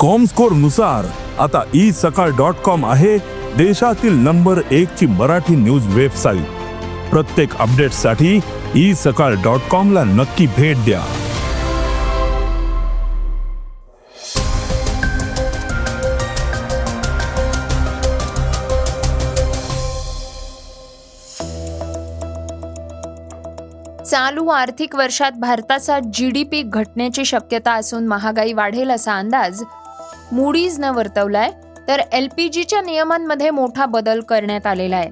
Comscore नुसार आता isakal.com आहे देशातील नंबर 1 ची मराठी न्यूज वेबसाईट. प्रत्येक अपडेटसाठी isakal.com ला नक्की भेट द्या. चालू आर्थिक वर्षात भारताचा GDP घटण्याची शक्यता असून महागाई वाढेल असा अंदाज मूडीजनं वर्तवलाय. तर LPGच्या नियमांमध्ये मोठा बदल करण्यात आलेला आहे.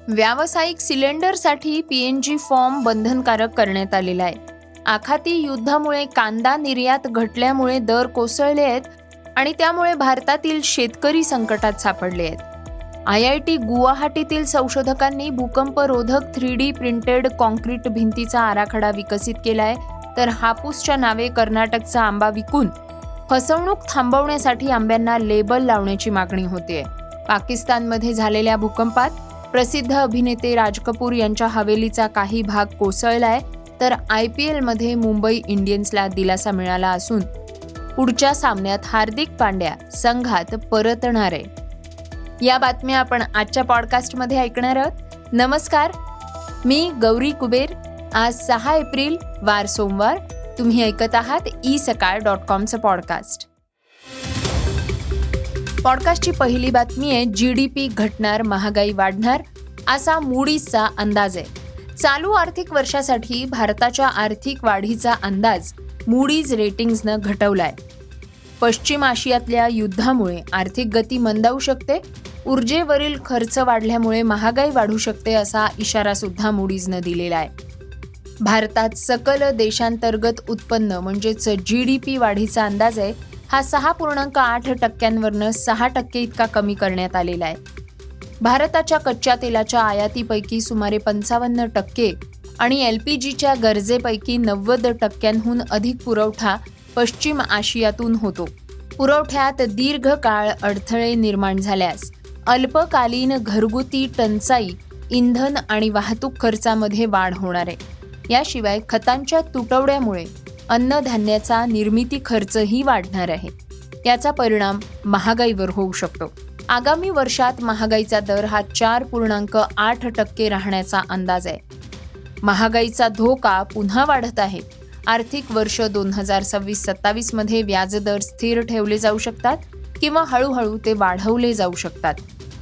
व्यावसायिक सिलेंडरसाठी PNG फॉर्म बंधनकारक करण्यात आलेला आहे. आखाती युद्धामुळे कांदा निर्यात घटल्यामुळे दर कोसळले आहेत आणि त्यामुळे भारतातील शेतकरी संकटात सापडले आहेत. IIT गुवाहाटीतील संशोधकांनी भूकंपरोधक 3D प्रिंटेड कॉन्क्रीट भिंतीचा आराखडा विकसित केलाय. तर हापूसच्या नावे कर्नाटकचा आंबा विकून फसवणूक थांबवण्यासाठी आंब्यांना लेबल लावण्याची मागणी होतेय. पाकिस्तानमध्ये झालेल्या भूकंपात प्रसिद्ध अभिनेते राज कपूर यांच्या हवेलीचा काही भाग कोसळलाय. तर IPL मध्ये मुंबई इंडियन्सला दिलासा मिळाला असून पुढच्या सामन्यात हार्दिक पांड्या संघात परतणार आहे. या बातम्या आपण आजच्या पॉडकास्टमध्ये ऐकणार आहोत. नमस्कार, मी गौरी कुबेर. आज 6 एप्रिल वार सोमवार. तुम्ही ऐकत आहात isakal.comचं पॉडकास्ट. पॉडकास्टची पहिली बातमी आहे GDP घटणार, महागाई वाढणार असा मूडीजचा अंदाज आहे. चालू आर्थिक वर्षासाठी भारताच्या आर्थिक वाढीचा अंदाज मूडीज रेटिंग्सनं घटवलाय. पश्चिम आशियातल्या युद्धामुळे आर्थिक गती मंदावू शकते. ऊर्जेवरील खर्च वाढल्यामुळे महागाई वाढू शकते असा इशारा सुद्धा मूडीजनं दिलेला आहे. भारतात सकल देशांतर्गत उत्पन्न म्हणजेच GDP वाढीचा अंदाज आहे हा 6.8% 6% इतका कमी करण्यात आलेला आहे. भारताच्या कच्च्या तेलाच्या आयातीपैकी सुमारे 55% आणि LPGच्या गरजेपैकी 90% अधिक पुरवठा पश्चिम आशियातून होतो. पुरवठ्यात दीर्घकाळ अडथळे निर्माण झाल्यास अल्पकालीन घरगुती टंचाई, इंधन आणि वाहतूक खर्चामध्ये वाढ होणार आहे. याशिवाय खतांच्या तुटवड्यामुळे अन्नधान्याचा निर्मिती खर्चही वाढणार आहे. याचा परिणाम महागाईवर होऊ शकतो. आगामी वर्षात महागाईचा दर हा 4.8% राहण्याचा अंदाज आहे. महागाईचा धोका पुन्हा वाढत आहे. आर्थिक वर्ष 2026-27 मध्ये व्याजदर स्थिर ठेवले जाऊ शकतात किंवा हळूहळू ते वाढवले जाऊ शकतात,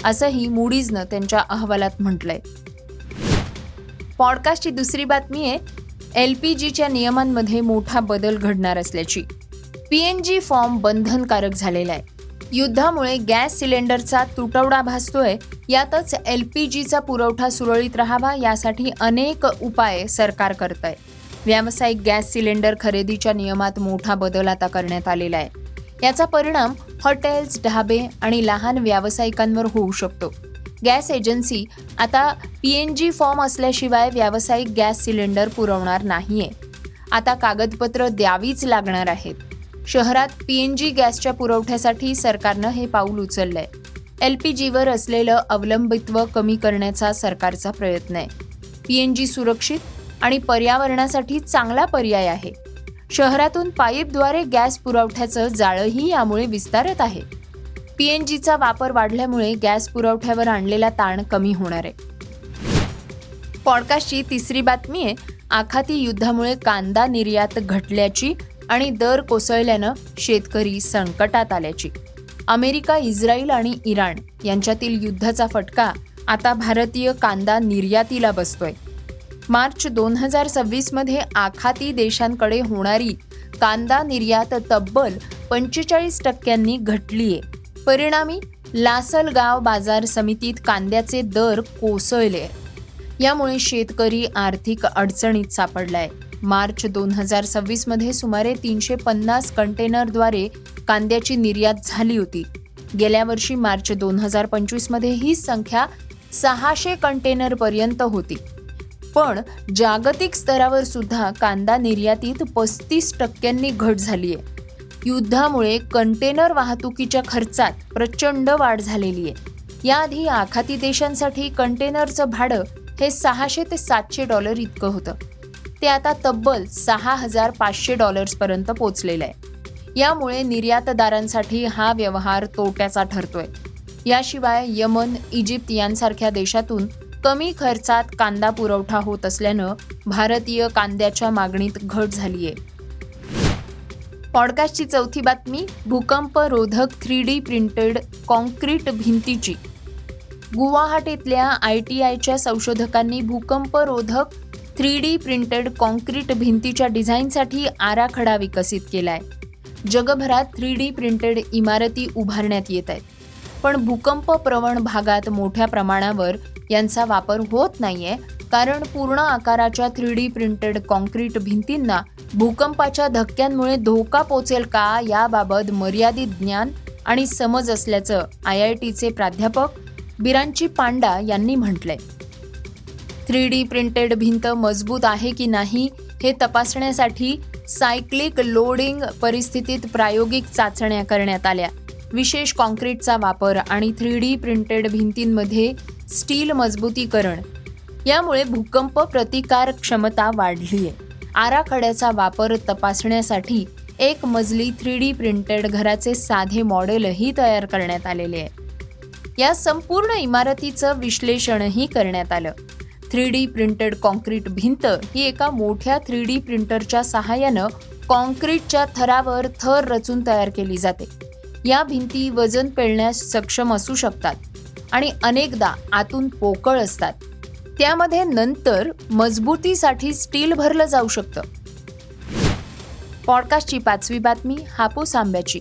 असंही मूडीजनं त्यांच्या अहवालात म्हटलंय. पॉडकास्टची दुसरी बातमी आहे LPGच्या नियमांमध्ये मोठा बदल घडणार असल्याची. PNG फॉर्म बंधनकारक झालेला आहे. युद्धामुळे गॅस सिलेंडरचा तुटवडा भासतोय. यातच LPGचा पुरवठा सुरळीत राहावा यासाठी अनेक उपाय सरकार करतंय. व्यावसायिक गॅस सिलेंडर खरेदीच्या नियमात मोठा बदल आता करण्यात आलेला आहे. याचा परिणाम हॉटेल्स, ढाबे आणि लहान व्यावसायिकांवर होऊ शकतो. गॅस एजन्सी आता PNG फॉर्म असल्याशिवाय व्यावसायिक गॅस सिलेंडर पुरवणार नाहीये. आता कागदपत्र द्यावीच लागणार आहेत. शहरात PNG गॅसच्या पुरवठ्यासाठी सरकारनं हे पाऊल उचललंय. LPGवर असलेलं अवलंबित्व कमी करण्याचा सरकारचा प्रयत्न आहे. PNG सुरक्षित आणि पर्यावरणासाठी चांगला पर्याय आहे. शहरातून पाईपद्वारे गॅस पुरवठ्याचं जाळंही यामुळे विस्तारत आहे. PNGचा वापर वाढल्यामुळे गॅस पुरवठ्यावर आणलेला ताण कमी होणार आहे. पॉडकास्टची तिसरी बातमी आहे आखाती युद्धामुळे कांदा निर्यात घटल्याची आणि दर कोसळल्यानं शेतकरी संकटात आल्याची. अमेरिका, इस्रायल आणि इराण यांच्यातील युद्धाचा फटका आता भारतीय कांदा निर्यातीला बसतोय. मार्च 2026 मध्ये आखाती देशांकडे होणारी कांदा निर्यात तब्बल 45% घटलीये. परिणामी लासलगाव बाजार समितीत कांद्याचे दर कोसळले. यामुळे शेतकरी आर्थिक अडचणीत सापडलाय. मार्च 2026 मध्ये सुमारे 350 कंटेनरद्वारे कांद्याची निर्यात झाली होती. गेल्या वर्षी मार्च 2025 मध्ये ही संख्या 600 कंटेनरपर्यंत होती. पण जागतिक स्तरावर सुद्धा कांदा निर्यातीत 35% घट झालीय. युद्धामुळे कंटेनर वाहतुकीच्या खर्चात प्रचंड वाढ झालेली आहे. याआधी आखाती देशांसाठी कंटेनरचं भाडं हे $600 ते $700 इतकं होतं. ते आता तब्बल $6,500 पर्यंत पोहोचलेलं आहे. यामुळे निर्यातदारांसाठी हा व्यवहार तोट्याचा ठरतोय. याशिवाय यमन, इजिप्त यांसारख्या देशातून कमी खर्चात कांदा पुरवठा होत असल्यानं भारतीय कांद्याच्या मागणीत घट झालीय. पॉडकास्टची चौथी बातमी, भूकंपरोधक 3D प्रिंटेड कॉन्क्रीट भिंतीची. गुवाहाटीतल्या ITIच्या संशोधकांनी भूकंपरोधक 3D प्रिंटेड कॉन्क्रीट भिंतीच्या डिझाईनसाठी आराखडा विकसित केलाय. जगभरात 3D प्रिंटेड इमारती उभारण्यात येत आहेत, पण भूकंपप्रवण भागात मोठ्या प्रमाणावर यांचा वापर होत नाहीये, कारण पूर्ण आकाराच्या 3D प्रिंटेड कॉन्क्रीट भिंतींना भूकंपाच्या धक्क्यांमुळे धोका पोचेल का याबाबत मर्यादित ज्ञान आणि समज असल्याचं IITचे प्राध्यापक बिरांची पांडा यांनी म्हटलंय. 3D प्रिंटेड भिंत मजबूत आहे की नाही हे तपासण्यासाठी सायक्लिक लोडिंग परिस्थितीत प्रायोगिक चाचण्या करण्यात आल्या. विशेष कॉन्क्रीटचा वापर आणि 3D प्रिंटेड भिंतींमध्ये स्टील मजबूतीकरण यामुळे भूकंप प्रतिकार क्षमता वाढली आहे. आराखड्याचा वापर तपासण्यासाठी एक मजली 3D प्रिंटेड घराचे साधे मॉडेलही तयार करण्यात आलेले आहे. या संपूर्ण इमारतीचं विश्लेषणही करण्यात आलं. 3D प्रिंटेड कॉन्क्रीट भिंत ही एका मोठ्या 3D प्रिंटरच्या सहाय्यानं कॉन्क्रीटच्या थरावर थर रचून तयार केली जाते. या भिंती वजन पेलण्यास सक्षम असू शकतात आणि अनेकदा आतून पोकळ असतात. त्यामध्ये नंतर मजबूतीसाठी स्टील भरलं जाऊ शकतं. पॉडकास्टची पाचवी बातमी, हापूस आंब्याची.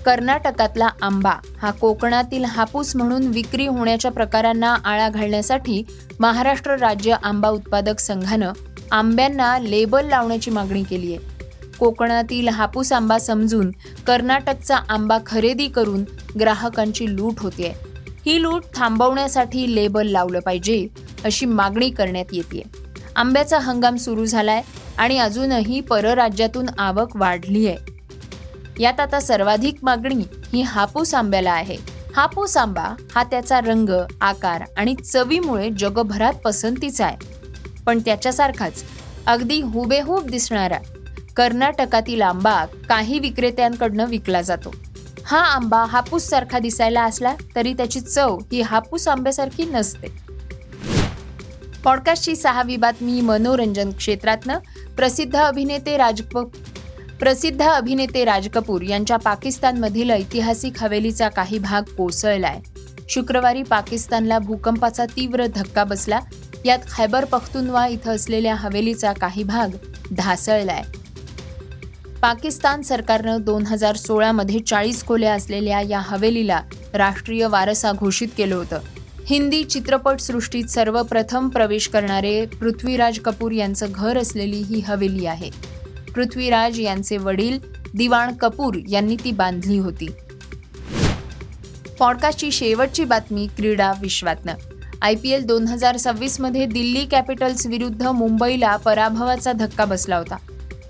कर्नाटकातला आंबा हा कोकणातील हापूस म्हणून विक्री होण्याच्या प्रकारांना आळा घालण्यासाठी महाराष्ट्र राज्य आंबा उत्पादक संघानं आंब्यांना लेबल लावण्याची मागणी केली आहे. कोकणातील हापूस आंबा समजून कर्नाटकचा आंबा खरेदी करून ग्राहकांची लूट होतेय. ही लूट थांबवण्यासाठी लेबल लावलं पाहिजे अशी मागणी करण्यात येते. आंब्याचा हंगाम सुरू झालाय आणि अजूनही परराज्यातून आवक वाढली आहे. यात आता सर्वाधिक मागणी ही हापूस आंब्याला आहे. हापूस आंबा हा त्याचा रंग, आकार आणि चवीमुळे जगभरात पसंतीचा आहे. पण त्याच्यासारखाच अगदी हुबेहूब दिसणारा कर्नाटकातील आंबा काही विक्रेत्यांकडनं विकला जातो. हा आंबा हापूस सारखा दिसायला असला तरी त्याची चव ही हापूस आंब्यासारखी नसते. पॉडकास्टची सहावी बातमी, मनोरंजन क्षेत्रातनं प्रसिद्ध अभिनेते राज कपूर यांच्या पाकिस्तानमधील ऐतिहासिक हवेलीचा काही भाग कोसळलाय. शुक्रवारी पाकिस्तानला भूकंपाचा तीव्र धक्का बसला. यात खैबर पख्तूनवा इथं असलेल्या हवेलीचा काही भाग ढासळलाय. पाकिस्तान सरकारनं 2016 मध्ये 40 खोल्या असलेल्या या हवेलीला राष्ट्रीय वारसा घोषित केलं होतं. हिंदी चित्रपटसृष्टीत सर्वप्रथम प्रवेश करणारे पृथ्वीराज कपूर यांचं घर असलेली ही हवेली आहे. पृथ्वीराज यांचे वडील दिवाण कपूर यांनी ती बांधली होती. पॉडकास्टची शेवटची बातमी, क्रीडा विश्वातनं. IPL 2026 मध्ये दिल्ली कॅपिटल्स विरुद्ध मुंबईला पराभवाचा धक्का बसला होता.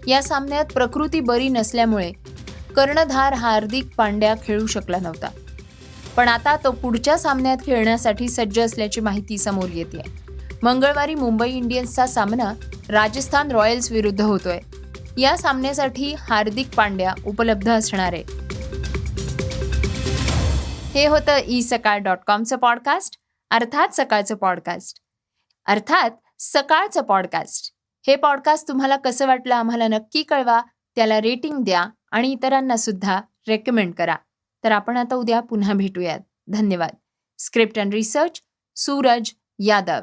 या सामन्यात प्रकृती बरी नसल्यामुळे कर्णधार हार्दिक पांड्या खेळू शकला नव्हता. पण आता तो पुढच्या सामन्यात खेळण्यासाठी सज्ज असल्याची माहिती समोर येते. मंगळवारी मुंबई इंडियन्सचा सामना राजस्थान रॉयल्स विरुद्ध होतोय. या सामन्यासाठी हार्दिक पांड्या उपलब्ध असणार आहे. हे होतं isakal.comचं पॉडकास्ट, अर्थात सकाळचं पॉडकास्ट. हे पॉडकास्ट तुम्हाला कसं वाटलं आम्हाला नक्की कळवा. त्याला रेटिंग द्या आणि इतरांना सुद्धा रेकमेंड करा. तर आपण आता उद्या पुन्हा भेटूयात. धन्यवाद. Script and research Suraj Yadav.